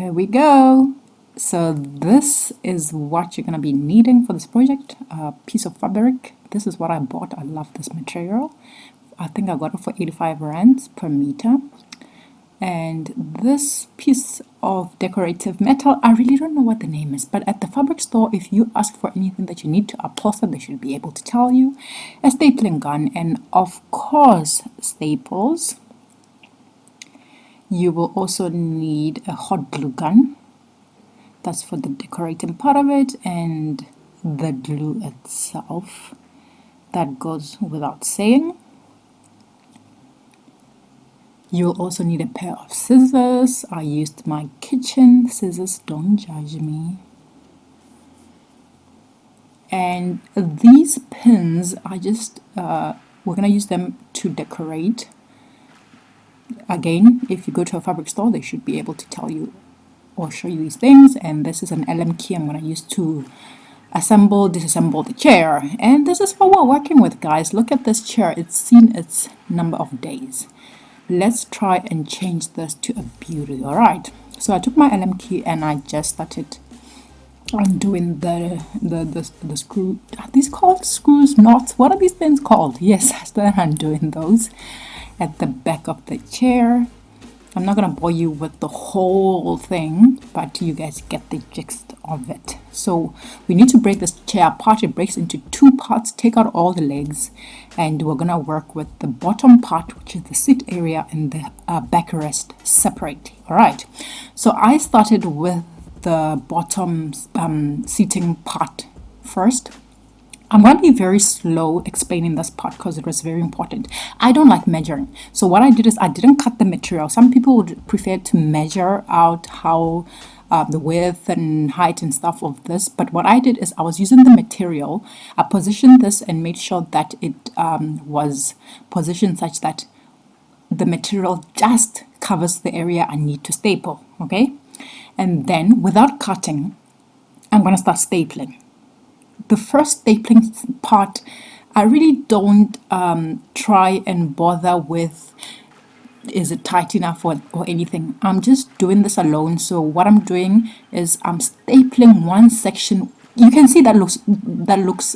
There we go. So this is what you're going to be needing for this project. A piece of fabric. This is what I bought. I love this material. I think I got it for 85 rands per meter. And this piece of decorative metal, I really don't know what the name is, but at the fabric store, if you ask for anything that you need to upholster, they should be able to tell you. A stapling gun, and of course staples. You will also need a hot glue gun. That's for the decorating part of it, and the glue itself. That goes without saying. You'll also need a pair of scissors. I used my kitchen scissors, don't judge me. And these pins, we're gonna use them to decorate. Again, if you go to a fabric store, they should be able to tell you or show you these things. And this is an Allen key I'm gonna use to assemble, disassemble the chair. And this is what we're working with, guys. Look at this chair. It's seen its number of days. Let's try and change this to a beauty. All right, so I took my Allen key and I just started undoing the screw. Are these called screws, knots? What are these things called? Yes, I started undoing those at the back of the chair. I'm not gonna bore you with the whole thing, but you guys get the gist of it. So we need to break this chair apart. It breaks into two parts. Take out all the legs, and we're gonna work with the bottom part, which is the seat area, and the backrest separate. All right, so I started with the bottom seating part first. I'm going to be very slow explaining this part because it was very important. I don't like measuring. So what I did is I didn't cut the material. Some people would prefer to measure out how the width and height and stuff of this. But what I did is I was using the material. I positioned this and made sure that it was positioned such that the material just covers the area I need to staple. Okay. And then without cutting, I'm going to start stapling. The first stapling part, I really don't try and bother with is it tight enough or anything. I'm just doing this alone. So what I'm doing is I'm stapling one section. You can see that looks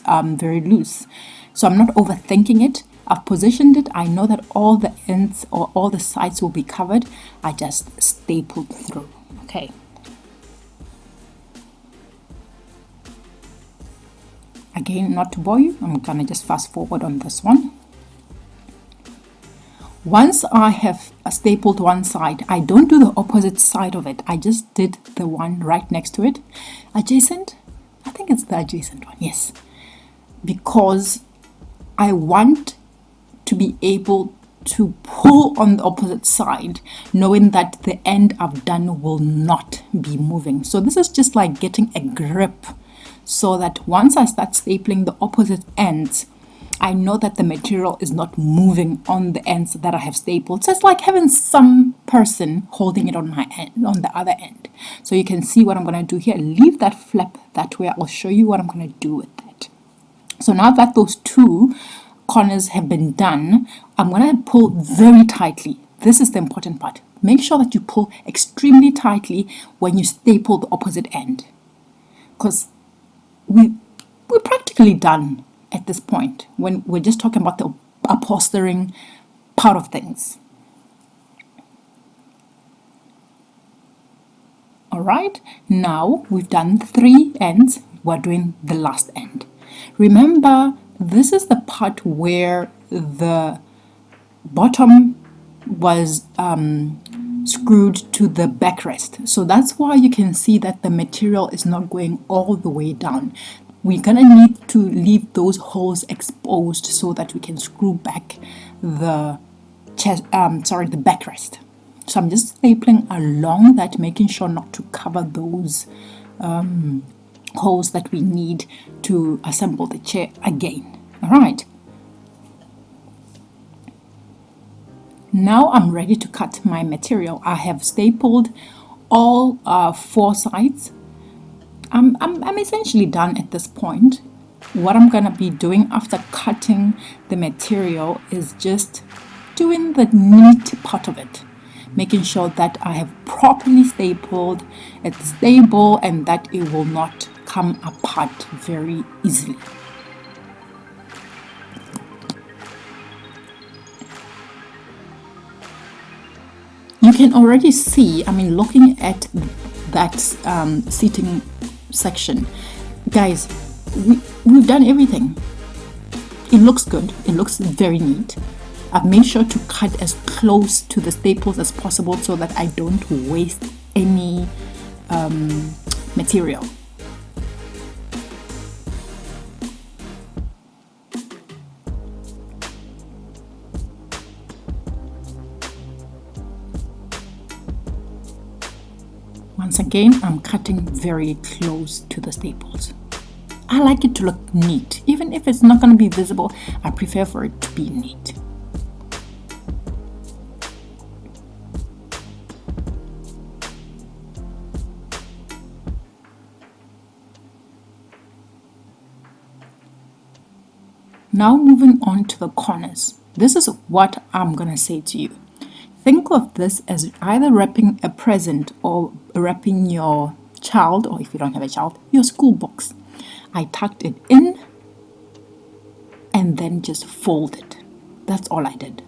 very loose. So I'm not overthinking it. I've positioned it. I know that all the ends or all the sides will be covered. I just stapled through. Okay. Again, not to bore you, I'm gonna just fast forward on this one. Once I have stapled one side, I don't do the opposite side of it. I just did the one right next to it. Adjacent? I think it's the adjacent one, yes. Because I want to be able to pull on the opposite side, knowing that the end I've done will not be moving. So this is just like getting a grip, so that once I start stapling the opposite ends, I know that the material is not moving on the ends that I have stapled. So it's like having some person holding it on my end, on the other end. So you can see what I'm going to do here. Leave that flap that way. I'll show you what I'm going to do with that. So now that those two corners have been done, I'm going to pull very tightly. This is the important part. Make sure that you pull extremely tightly when you staple the opposite end, because we're practically done at this point when we're just talking about the upholstering part of things. All right, now we've done 3 ends. We're doing the last end. Remember, this is the part where the bottom was screwed to the backrest. So that's why you can see that the material is not going all the way down. We're gonna need to leave those holes exposed so that we can screw back the backrest. So I'm just stapling along that, making sure not to cover those holes that we need to assemble the chair again. All right. Now I'm ready to cut my material. I have stapled all 4 sides. I'm essentially done at this point. What I'm gonna be doing after cutting the material is just doing the neat part of it. making sure that I have properly stapled, it's stable, and that it will not come apart very easily. You can already see, looking at that seating section, guys, we've done everything. It looks good. It looks very neat. I've made sure to cut as close to the staples as possible so that I don't waste any material. Once again, I'm cutting very close to the staples. I like it to look neat. Even if it's not going to be visible, I prefer for it to be neat. Now moving on to the corners. This is what I'm going to say to you. Think of this as either wrapping a present or wrapping your child, or if you don't have a child, your school books. I tucked it in and then just fold it. That's all I did.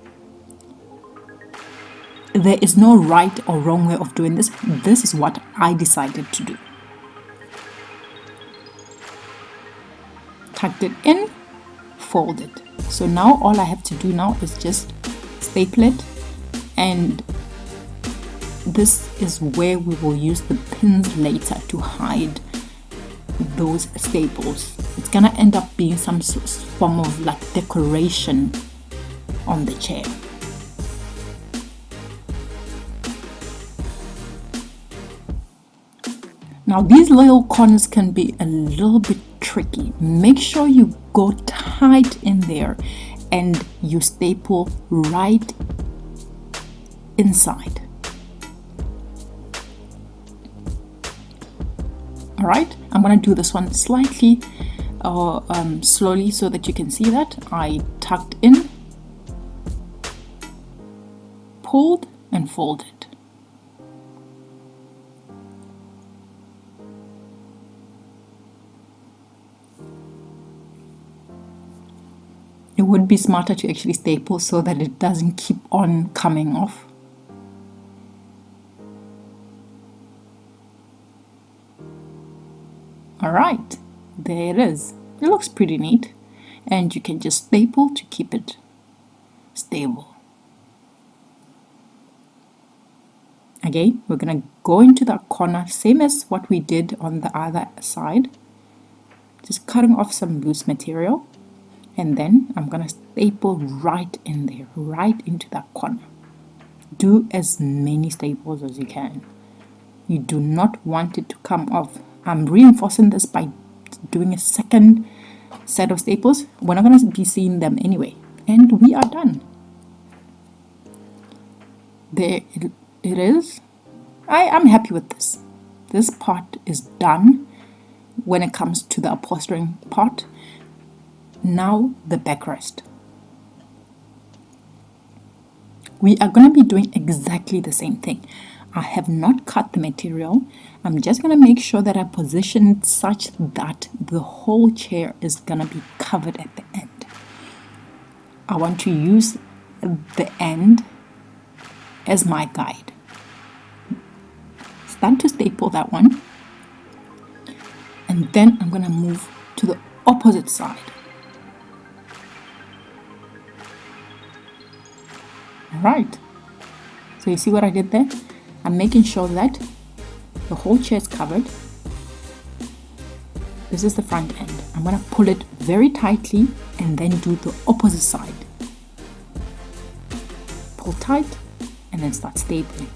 There is no right or wrong way of doing this. This is what I decided to do. Tucked it in, fold it. So now all I have to do now is just staple it, and this is where we will use the pins later to hide those staples. It's gonna end up being some form of like decoration on the chair. Now these little corners can be a little bit tricky. Make sure you go tight in there and you staple right inside. All right, I'm going to do this one slightly slowly so that you can see that. I tucked in, pulled and folded. It would be smarter to actually staple so that it doesn't keep on coming off. All right, there it is. It looks pretty neat, and you can just staple to keep it stable. Again, we're gonna go into that corner, same as what we did on the other side, just cutting off some loose material. And then I'm gonna staple right in there, right into that corner. Do as many staples as you can. You do not want it to come off. I'm reinforcing this by doing a second set of staples. We're not gonna be seeing them anyway. And we are done. There it is. I'm happy with this. This part is done when it comes to the upholstering part. Now the backrest. We are going to be doing exactly the same thing. I have not cut the material. I'm just going to make sure that I position it such that the whole chair is going to be covered at the end. I want to use the end as my guide. Start to staple that one. And then I'm going to move to the opposite side. Right, so you see what I did there? I'm making sure that the whole chair is covered. This is the front end. I'm going to pull it very tightly and then do the opposite side. Pull tight and then start stapling.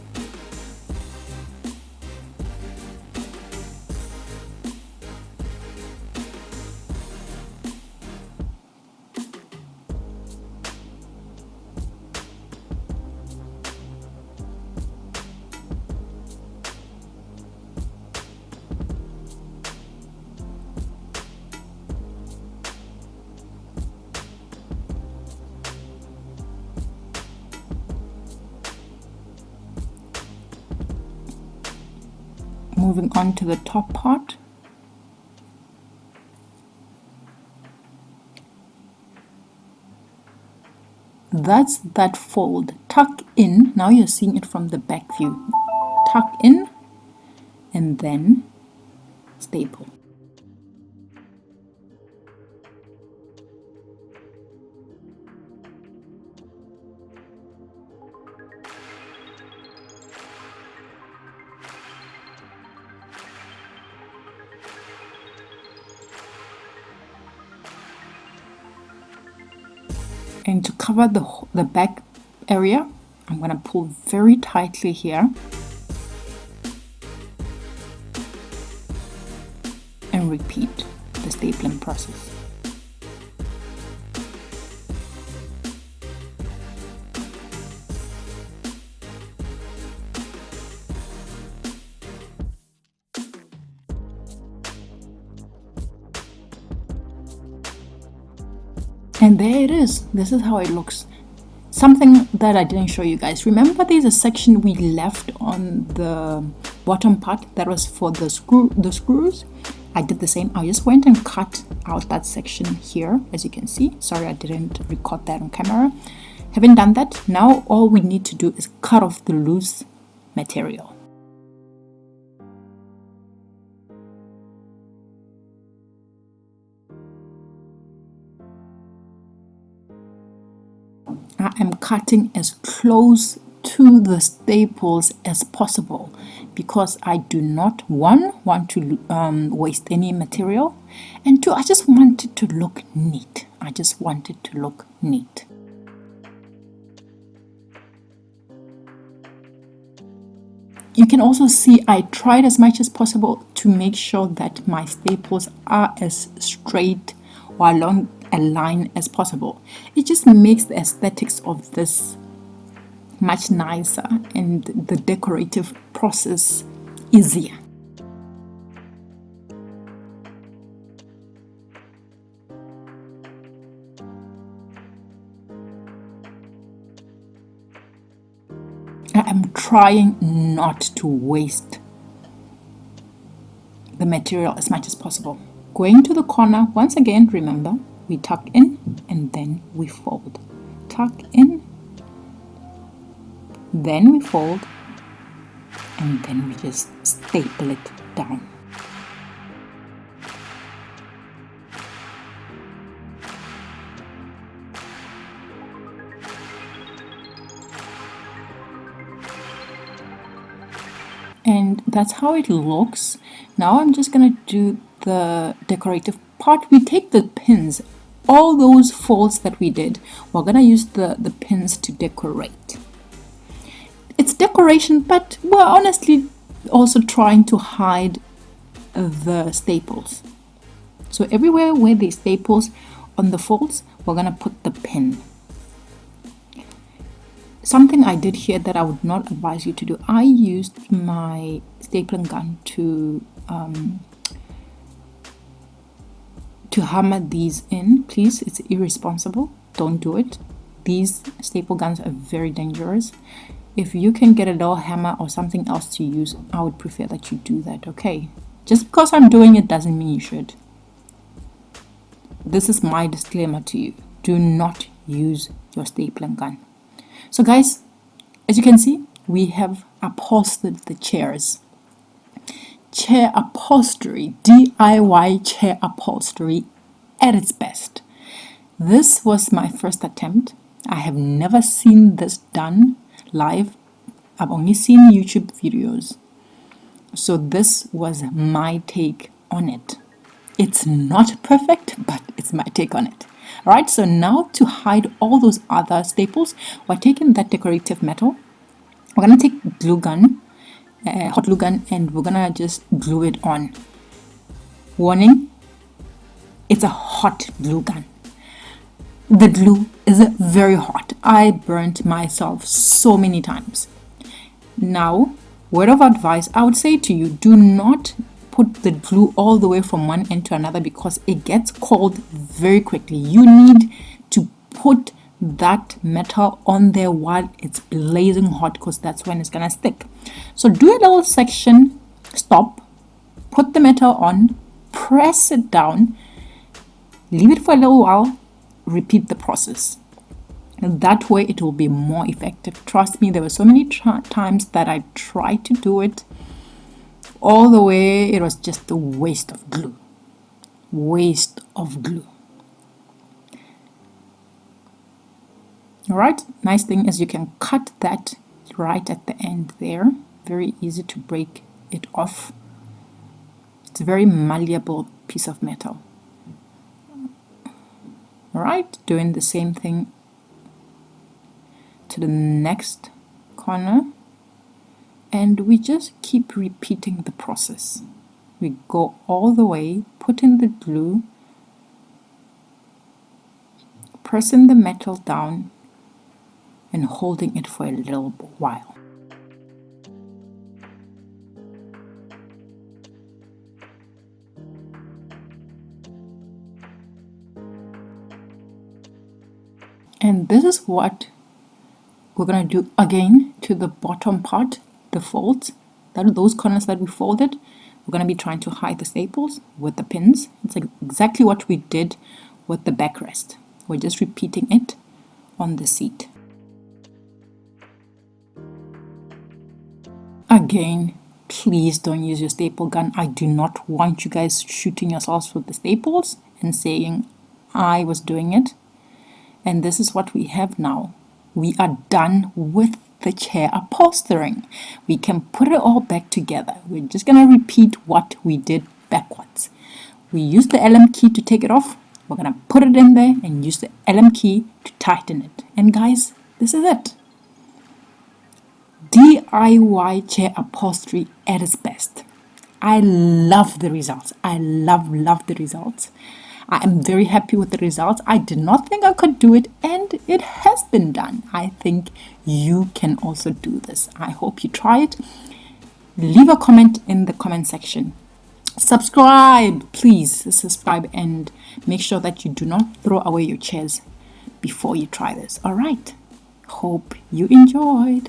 Moving on to the top part. That's that fold. Tuck in. Now you're seeing it from the back view. Tuck in and then staple. And to cover the back area, I'm going to pull very tightly here and repeat the stapling process. And there it is. This is how it looks. Something that I didn't show you guys. Remember there's a section we left on the bottom part that was for the screws? I did the same. I just went and cut out that section here, as you can see. Sorry, I didn't record that on camera. Having done that, now all we need to do is cut off the loose material. I am cutting as close to the staples as possible because I do not, one, want to waste any material, and two, I just want it to look neat. I just want it to look neat. You can also see I tried as much as possible to make sure that my staples are as straight or along a line as possible. It just makes the aesthetics of this much nicer and the decorative process easier. I am trying not to waste the material as much as possible. Going to the corner, once again, remember, we tuck in and then we fold. Tuck in, then we fold, and then we just staple it down. And that's how it looks. Now I'm just gonna do the decorative part. We take the pins, all those folds that we did, we're gonna use the pins to decorate. It's decoration, but we're honestly also trying to hide the staples. So everywhere where there's staples on the folds, we're gonna put the pin. Something I did here that I would not advise you to do, I used my stapling gun to hammer these in. Please, it's irresponsible. Don't do it. These staple guns are very dangerous. If you can get a little hammer or something else to use, I would prefer that you do that, okay? Just because I'm doing it doesn't mean you should. This is my disclaimer to you. Do not use your stapling gun. So guys, as you can see, we have upholstered the chairs. Chair upholstery, DIY chair upholstery at its best. This was my first attempt. I have never seen this done live. I've only seen YouTube videos. So this was my take on it. It's not perfect, but it's my take on it. All right, so now to hide all those other staples, we're taking that decorative metal. We're gonna take glue gun, hot glue gun, and we're gonna just glue it on. Warning, it's a hot glue gun. The glue is very hot. I burnt myself so many times. Now, word of advice, I would say to you, do not put the glue all the way from one end to another because it gets cold very quickly. You need to put that metal on there while it's blazing hot because that's when it's gonna stick. So do a little section stop, put the metal on, press it down, leave it for a little while, repeat the process. And that way it will be more effective. Trust me, there were so many times that I tried to do it all the way. It was just a waste of glue. Waste of glue. Alright, nice thing is you can cut that right at the end there. Very easy to break it off. It's a very malleable piece of metal. Alright, doing the same thing to the next corner, and we just keep repeating the process. We go all the way, put in the glue, pressing the metal down and holding it for a little while. And this is what we're going to do again to the bottom part, the folds, those corners that we folded. We're going to be trying to hide the staples with the pins. It's exactly what we did with the backrest. We're just repeating it on the seat. Again, please don't use your staple gun. I do not want you guys shooting yourselves with the staples and saying, I was doing it. And this is what we have now. We are done with the chair upholstering. We can put it all back together. We're just going to repeat what we did backwards. We used the Allen key to take it off. We're going to put it in there and use the Allen key to tighten it. And guys, this is it. DIY chair upholstery at its best. I love the results. I love the results. I am very happy with the results. I did not think I could do it, and it has been done. I think you can also do this. I hope you try it. Leave a comment in the comment section. Subscribe, please subscribe, and make sure that you do not throw away your chairs before you try this. All right. Hope you enjoyed.